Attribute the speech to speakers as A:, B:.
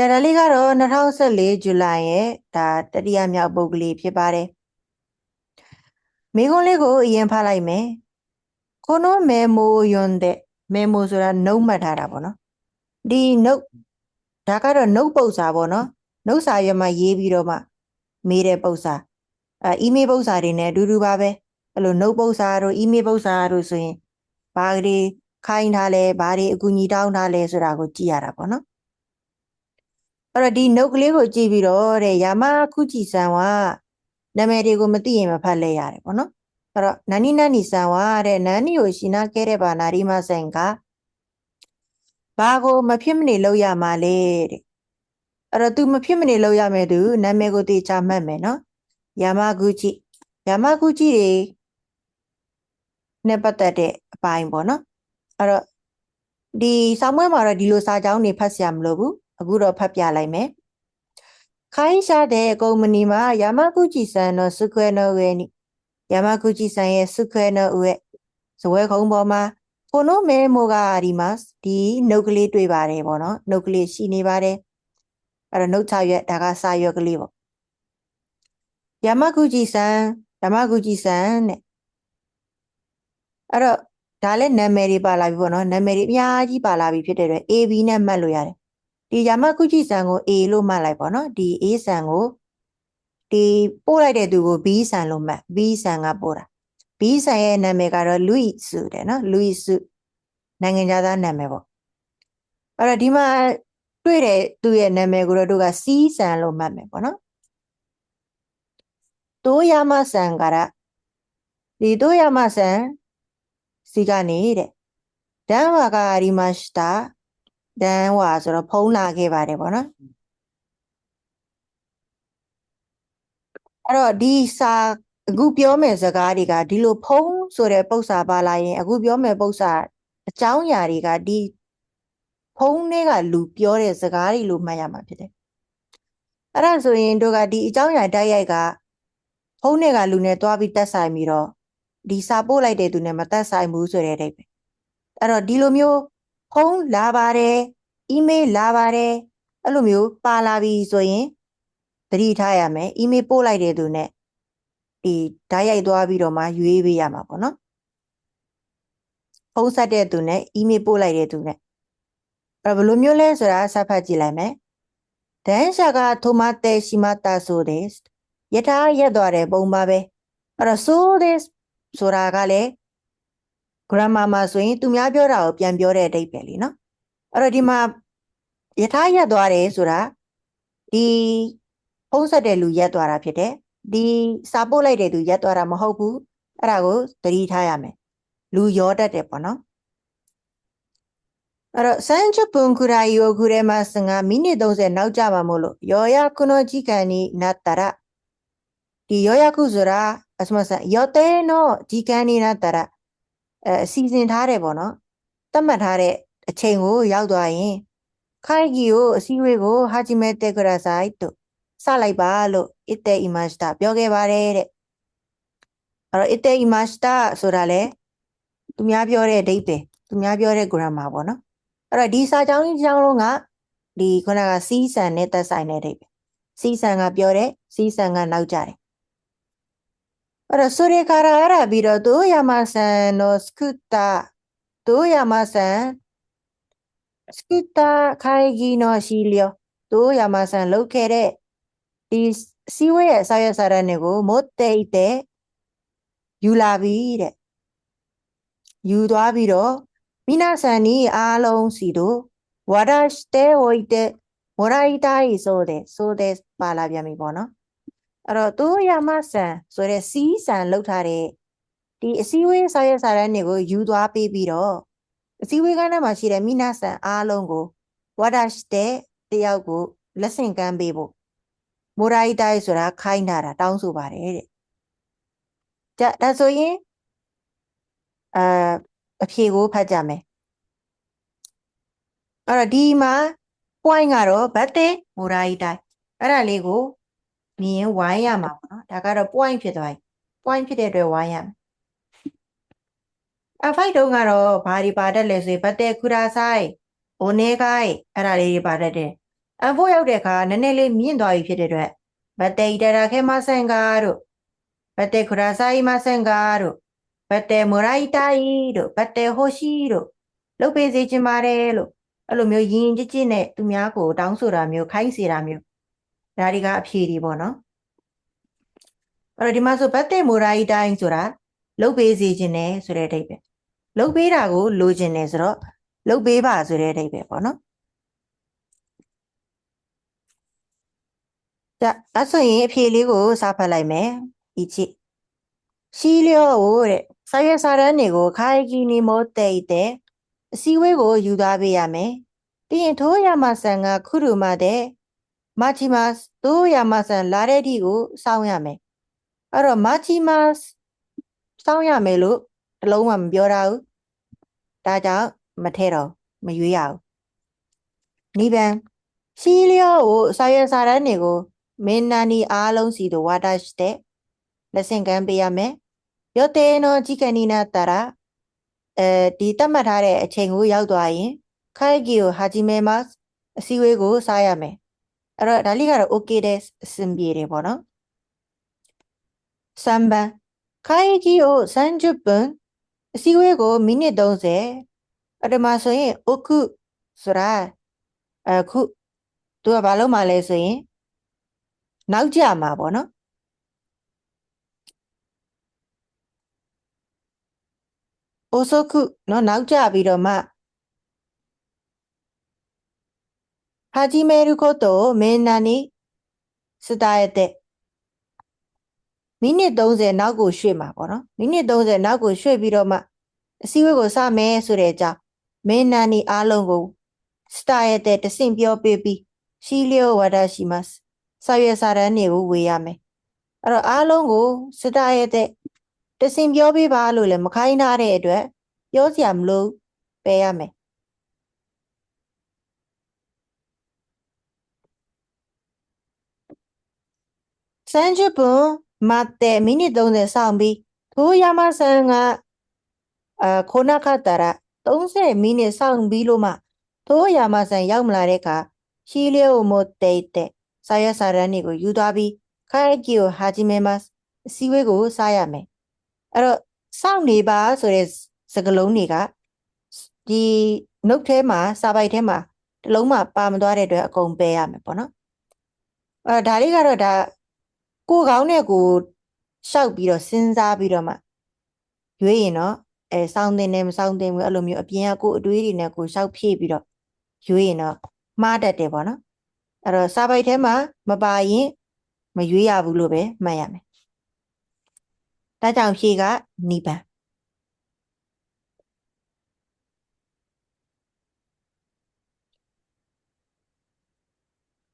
A: ဒါလေးကတော့2014ဇူလိုင်ရဲ့ဒါတတိယမြောက်ပုဂ္ဂလိဖြစ်ပါတယ်မိခွန်းလေးကိုအရင်ဖတ်လိုက်မယ်ကိုနိုမေမိုယွန်တဲ့မေမိုဆိုတာနှုတ်မှတ်ထားတာပေါ့နော်ဒီနှုတ်ဒါကတော့နှုတ်ပုတ်စာပေါ့နော်နှုတ်စာရွက်မှာရေးပြီးတော့မှမေးတဲ့ပုတ်စာအီးမေးပုတ်စာတွေနဲ့အတူတူပါပဲအဲ့လိုနှုတ်ပုတ်စာတို့အီးမေးပုတ်စာတို့ဆိုရင်ဘာတွေခိုင်းထားလဲဘာတွေအကူအညီတောင်းထားလဲဆိုတာကိုကြည့်ရတာပေါ့နော်အဲ့တော့ဒီနှုတ်ကလေးကိုကြည့်ပြီးတော့တဲ့ယာမခုချီဆန်ဝါနာမည်တွေကိုမသိရင်မဖတ်လဲရတယ်ပေါ့နော်အဲ့တော့နာနီနာနီဆန်ဝါတဲ့နာနီကိုရှင်နာခဲ့တဲ့ဘာနာရီမဆိုင်ကဘာကိုမဖြစ်မနေလုပ်ရမှာလဲတဲ့အဲ့တော့ तू မဖြစ်မနေလုပ်ရမယ်သူနာမည်ကိုတေချာမှတ်မယ်နော်ယာမခုချီတွေနဲ့ပတ်သက်တဲ့အပိုင်းပေါ့နော်အဲ့တော့ဒီဆောင်းပွဲမှာတော့ဒီလိုစာကြောင်းတွေဖတ်ဆရာမလိုဘူးအခုတော့ဖတ်ပြလိုက်မယ်ခိုင်းရှာတဲ့ကုမ္ပဏီမှာယာမကုချီဆန်のスクエの上にယာမကုချီဆန်ရဲ့スクエの上ဇပွဲခုံပေါ်မှာこのメモがありますဒီနှုတ်ကလေးတွေ့ပါတယ်ပေါ့နော်နှုတ်ကလေးရှိနေပါတယ်အဲ့တော့နှုတ်ချရွက်ဒါကစာရွက်ကလေးပေါ့ယာမကုချီဆန်တဲ့အဲ့တော့ဒါလည်းနာမည်တွေပါလာပြီပေါ့နော်နာမည်တွေအများကြီးပါလာပြီဖြစ်တဲ့အတွက် AB နဲ့မှတ်လို့ရတယ်ဒီယာမကုချီဆန်ကို A လို့မှတ်လိုက်ပေါ့နော်ဒီ A ဆန်ကိုဒီပို့လိုက်တဲ့သူကို B ဆန်လို့မှတ် B ဆန်ကပို့တာ B ဆန်ရဲ့နာမည်ကတော့ လူဤစုတဲ့နော်လူဤစုနိုင်ငံသားနာမည်ပေါ့အဲ့တော့ဒီမှာတွေ့တဲ့သူရဲ့နာမည်ကိုတော့တို့က C ဆန်လို့မှတ်မယ်ပေါ့နော်တိုးယာမဆန်ကဒီတိုးယာမဆန်စီကနေတဲ့ဒန်ဝါကအရီမရှတာဒန်ဝါဆိုတော့ဖုံးလာခဲ့ပါတယ်ပေါ့နော်အဲ့တော့ဒီစာအခုပြောမယ့်စကားတွေကဒီလိုဖုံးဆိုတဲ့ပု္ပ္ပာပါလာရင်အခုပြောမယ့်ပု္ပ္ပာအကြောင်းအရာတွေကဒီဖုံးတွေကလူပြောတဲ့စကားတွေလို့မှတ်ရမှာဖြစ်တယ်အဲ့ဒါဆိုရင်တို့ကဒီအကြောင်းအရာတိုက်ရိုက်ကဖုံးတွေကလူနဲ့တွားပြီးတက်ဆိုင်ပြီးတော့ဒီစာပို့လိုက်တဲ့သူနဲ့မတက်ဆိုင်ဘူးဆိုတဲ့အဓိပ္ပာယ်အဲ့တော့ဒီလိုမျိုးဖုံးလာပါတယ်အီးမေးလ်လာပါတယ်အဲ့လိုမျိုးပါလာပြီဆိုရင်သတိထားရမယ်အီးမေးလ်ပို့လိုက်တဲ့သူနဲ့ဒီဓာတ်ရိုက်သွားပြီးတော့မှရွေးပေးရမှာပေါ့နော်ဖုံးဆက်တဲ့သူနဲ့အီးမေးလ်ပို့လိုက်တဲ့သူနဲ့အဲ့ဘယ်လိုမျိုးလဲဆိုတာစဖတ်ကြည့်လိုက်မယ်ဒန်ရှာကထိုမတဲရှိမတာဆိုတဲ့ယထာရက်သွားတယ်ပုံပါပဲအဲ့တော့ဆိုတဲ့ဆိုတာကလည်း grammar မှာဆိုရင်သူများပြောတာကိုပြန်ပြောတဲ့အဓိပ္ပာယ်လीနော်အဲ့တော့ဒီမှာယထာရက်သွားတယ်ဆိုတာဒီဖုံးဆက်တဲ့လူရက်သွားတာဖြစ်တယ်ဒီစာပို့လိုက်တဲ့သူရက်သွားတာမဟုတ်ဘူးအဲ့ဒါကိုသတိထားရမယ်လူရောတတ်တယ်ပေါ့နော်အဲ့တော့30分くらい遅れますがမိနစ်30နောက်ကျမှာမို့လို့予約の時間になったらဒီ予約ဆိုတာအစမစ予定の時間になったらစီစဉ်ထားတယ်ပေါ့နော်သတ်မှတ်ထားတဲ့အချိန်ကိုရောက်သွားရင်ခိုင်ကြီးကိုအစည်းအဝေးကိုဟာဂျီမဲတက်ကြရဆိုင်တို့စလိုက်ပါလို့အစ်တဲအီမတ်တာပြောခဲ့ပါတယ်တဲ့အဲ့တော့အစ်တဲအီမတ်တာဆိုတာလေသူများပြောတဲ့အဓိပ္ပာယ်သူများပြောတဲ့ grammar ပေါ့နော်အဲ့တော့ဒီစာကြောင်းကြီးကြောင်းလုံးကဒီခုနကစီးဆန်နဲ့သက်ဆိုင်တဲ့အဓိပ္ပာယ်စီးဆန်ကပြောတဲ့စီးဆန်ကနောက်ကြတယ်အဲ့တော့ဆိုရကာရာအဲ့ဒါပြီးတော့တိုးယာမဆန်のスクーターတိုးယာမဆန်スクーター会議の資料တိုးယာမဆန်လုပ်ခဲ့တဲ့ဒီစီဝဲရဲ့စာရွက်စာတမ်းတွေကို持っていてယူလာပြီတဲ့ယူသွားပြီးတော့မိနာဆန်နီအားလုံးစီတို့ဝါဒしておいてもらいたいそうですပါလာပြန်ပြီပေါ့နော်အဲ့တော့တိုးယာမဆန်ဆိုတဲ့စီးဆန်လောက်ထားတဲ့ဒီအစည်းအဝေးစာရွက်စာတမ်းတွေကိုယူသွားပေးပြီးတော့အစည်းအဝေးကဏ္ဍမှာရှိတဲ့မိနာဆန်အားလုံးကိုဝါဒしてတယောက်ကိုလက်ဆင့်ကမ်းပေးဖို့မိုရာ伊တိုင်းဆိုတာခိုင်းထားတာတောင်းဆိုပါတယ်တဲ့ဒါဆိုရင်အဖြေကိုဖတ်ကြမယ်အဲ့တော့ဒီမှာ point ကတော့ဘတ်တဲ့မိုရာ伊တိုင်းအဲ့ဒါလေးကိုမြင်ဝိုင်းရမှာပေါ့နော်ဒါကတော့ point ဖြစ်သွားပြီ point ဖြစ်တဲ့အတွက်ဝိုင်းရမယ်အဖိုက်တုံးကတော့ဘာတွေပါတတ်လဲဆိုရင်ဘတ်တဲ့ခူရာဆိုင်အိုနေကိုင်းအဲ့ဒါလေးတွေပါတတ်တယ် အဖို့ရောက်တဲ့အခါနည်းနည်းလေးမြင့်သွားပြီဖြစ်တဲ့အတွက်ဘတ်တေတရာခဲမဆန်ကာတို့ဘတ်တေခရာဆိုင်မဆန်ကာတို့ဘတ်တေမရိုက်တိုင်တို့ဘတ်တေဟိုရှိတို့လုပ်ပေးစေချင်ပါတယ်လို့အဲ့လိုမျိုးယဉ်ကြည်နဲ့သူများကိုတောင်းဆိုတာမျိုးခိုင်းစေတာမျိုးဒါတွေကအဖြေတွေပေါ့နော်အဲ့တော့ဒီမှာဆိုဘတ်တေမရိုက်တိုင်ဆိုတာလုပ်ပေးစေချင်တယ်ဆိုတဲ့အဓိပ္ပာယ်လုပ်ပေးတာကိုလိုချင်တယ်ဆိုတော့လုပ်ပေးပါဆိုတဲ့အဓိပ္ပာယ်ပေါ့နော်ဒါဆိုရင်အဖြေလေးကိုစာဖတ်လိုက်မယ်ဒီချိရှိလျော့တဲ့စာရွက်စာတမ်းတွေကိုခိုင်ကီနီမိုတေးတဲ့အစည်းအဝေးကိုယူသွားပေးရမယ်ပြီးရင်ထိုးရမဆန်ကခုရူမတဲ့မာချီမတ်ထိုးရမဆန်လာတဲ့ဒီကိုစောင်းရမယ်အဲ့တော့မာချီမတ်စောင်းရမယ်လို့တလုံးမှမပြောတာဘူးဒါကြောင့်မထဲတော့မရွေးရဘူးနိဗ္ဗာန်ရှိလျော့ကိုစာရွက်စာတမ်းတွေကိုမင်းနာနီအားလုံးစီတို့ဝါဒရှိတဲ့လက်ဆင့်ကမ်းပေးရမယ်予定の時間になったらဒီတတ်မှတ်ထားတဲ့အချိန်ကိုရောက်သွားရင်会議を始めますအစည်းအဝေးကိုစရမယ်အဲ့တော့ဒါလေးကတော့ OK တဲ့အဆင်ပြေတယ်ပေါ့နော်3番会議を30分အစည်းအဝေးကိုမိနစ်30အဲ့ဒီမှာဆိုရင်奥ဆိုတာအခုသူကဘာလို့မှလဲဆိုရင်နောက်ကျမှာပေါ့နော်遅くနော်နောက်ကျပြီးတော့မှ始めることをみんなに伝えてမိနစ်30နောက်ကိုရွှေ့မှာပေါ့နော်မိနစ်30နောက်ကိုရွှေ့ပြီးတော့မှအစည်းအဝေးကိုစမယ်ဆိုတဲ့အကြောင်းမင်းနာနီအားလုံးကိုစတာရဲ့တဲ့တဆင့်ပြောပေးပြီးရှိလျောဝါဒရှိမတ်စာရွက်စာတမ်းတွေကိုဝေရမယ်အဲ့တော့အားလုံးကိုစတာရဲ့တဲ့တဆင့်ပြောပေးပါလို့လည်းမခိုင်းထားတဲ့အတွက်ပြောစရာမလိုပယ်ရမယ်30分待ってမိနစ်30စောင့်ပြီးထိုးရမဆန်ကခိုးနာခတာရာ30မိနစ်စောင့်ပြီးလို့မှထိုးရမဆန်ရောက်မလာတဲ့အခါရှီလျိုမိုတေးတဲ့စာရွက်စာတမ်းတွေကိုယူသွားပြီးခိုင်ကီကိုဟာဂျီမဲမတ်အစည်းအဝေးကိုစားရမယ်အဲ့တော့စောင့်နေပါဆိုတဲ့စကားလုံးတွေကဒီနှုတ်ထဲမှာစာပိုက်ထဲမှာတလုံးမှပါမသွားတဲ့အတွက်အကုန်ပယ်ရမယ်ပေါ့နော်ဒါလေးကတော့ဒါကိုကောင်းနဲ့ကိုရှောက်ပြီးတော့စဉ်းစားပြီးတော့မှရွေးရင်တော့စောင်းတင်နေမစောင်းတင်ဘူးအဲ့လိုမျိုးအပြင်ကကိုအတွေးတွေနဲ့ကိုရှောက်ဖြည့်ပြီးတော့ရွေးရင်တော့မှားတတ်တယ်ပေါ့နော်အဲ့တော့စာပိုက်ထဲမှာမပါရင်မရွေးရဘူးလို့ပဲမှတ်ရမယ်ဒါကြောင့်ဖြေကနိဗ္ဗာန်